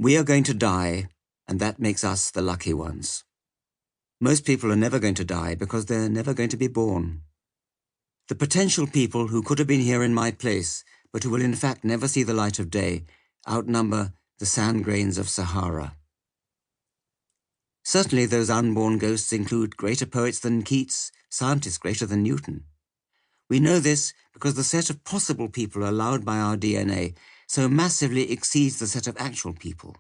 We are going to die, and that makes us the lucky ones. Most people are never going to die because they're never going to be born. The potential people who could have been here in my place, but who will in fact never see the light of day, outnumber the sand grains of Sahara. Certainly those unborn ghosts include greater poets than Keats, scientists greater than Newton. We know this because the set of possible people allowed by our DNA so massively exceeds the set of actual people.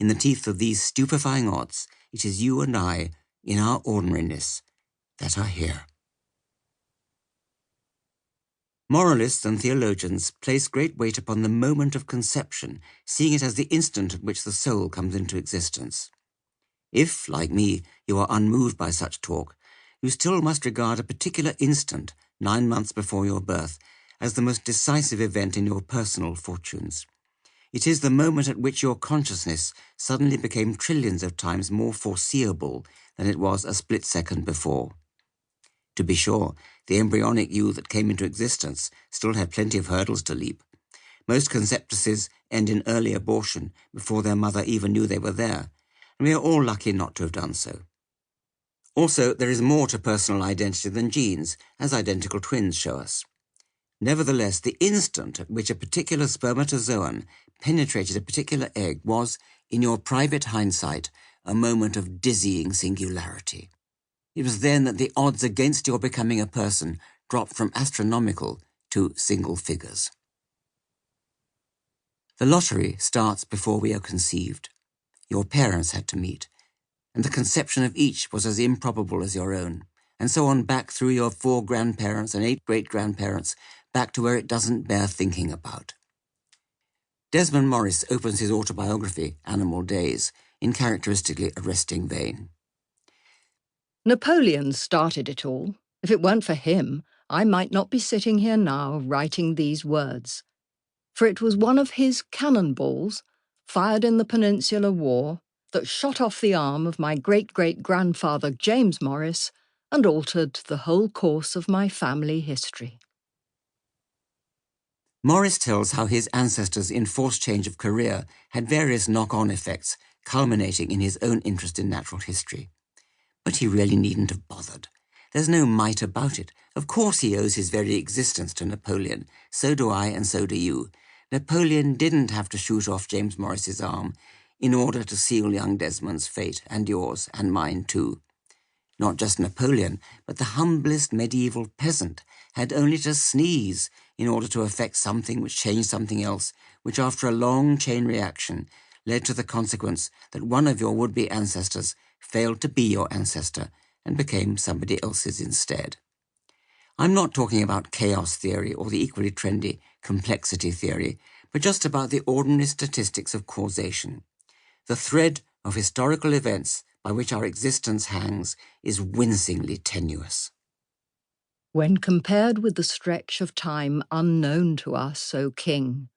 In the teeth of these stupefying odds, it is you and I, in our ordinariness, that are here. Moralists and theologians place great weight upon the moment of conception, seeing it as the instant at which the soul comes into existence. If, like me, you are unmoved by such talk, you still must regard a particular instant, 9 months before your birth, as the most decisive event in your personal fortunes. It is the moment at which your consciousness suddenly became trillions of times more foreseeable than it was a split second before. To be sure, the embryonic you that came into existence still had plenty of hurdles to leap. Most conceptuses end in early abortion before their mother even knew they were there, and we are all lucky not to have done so. Also, there is more to personal identity than genes, as identical twins show us. Nevertheless, the instant at which a particular spermatozoon penetrated a particular egg was, in your private hindsight, a moment of dizzying singularity. It was then that the odds against your becoming a person dropped from astronomical to single figures. The lottery starts before we are conceived. Your parents had to meet, and the conception of each was as improbable as your own, and so on back through your 4 grandparents and 8 great-grandparents, back to where it doesn't bear thinking about. Desmond Morris opens his autobiography, Animal Days, in characteristically arresting vein. Napoleon started it all. If it weren't for him, I might not be sitting here now writing these words. For it was one of his cannonballs, fired in the Peninsular War, that shot off the arm of my great-great-grandfather James Morris and altered the whole course of my family history. Morris tells how his ancestors' enforced change of career had various knock-on effects, culminating in his own interest in natural history. But he really needn't have bothered. There's no might about it. Of course he owes his very existence to Napoleon. So do I, and so do you. Napoleon didn't have to shoot off James Morris's arm in order to seal young Desmond's fate, and yours, and mine too. Not just Napoleon, but the humblest medieval peasant had only to sneeze in order to effect something which changed something else, which after a long chain reaction led to the consequence that one of your would-be ancestors failed to be your ancestor and became somebody else's instead. I'm not talking about chaos theory or the equally trendy complexity theory, but just about the ordinary statistics of causation. The thread of historical events by which our existence hangs is wincingly tenuous. When compared with the stretch of time unknown to us, O King,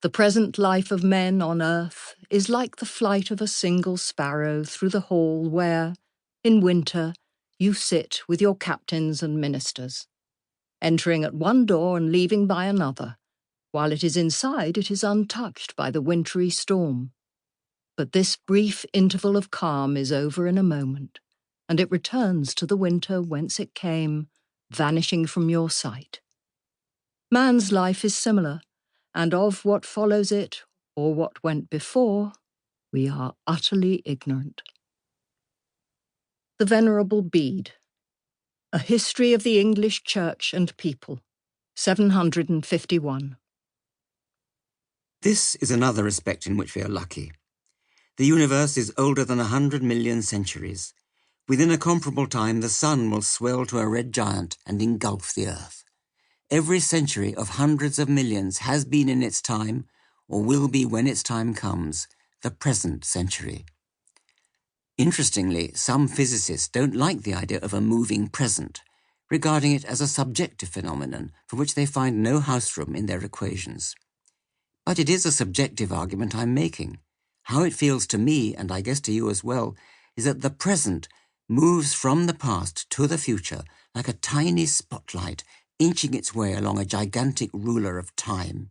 the present life of men on earth is like the flight of a single sparrow through the hall where, in winter, you sit with your captains and ministers, entering at one door and leaving by another. While it is inside, it is untouched by the wintry storm. But this brief interval of calm is over in a moment, and it returns to the winter whence it came, vanishing from your sight. Man's life is similar, and of what follows it, or what went before, we are utterly ignorant. The Venerable Bede. A History of the English Church and People, 751. This is another respect in which we are lucky. The universe is older than 100 million centuries. Within a comparable time, the sun will swell to a red giant and engulf the earth. Every century of hundreds of millions has been in its time, or will be when its time comes, the present century. Interestingly, some physicists don't like the idea of a moving present, regarding it as a subjective phenomenon for which they find no house room in their equations. But it is a subjective argument I'm making. How it feels to me, and I guess to you as well, is that the present moves from the past to the future like a tiny spotlight inching its way along a gigantic ruler of time.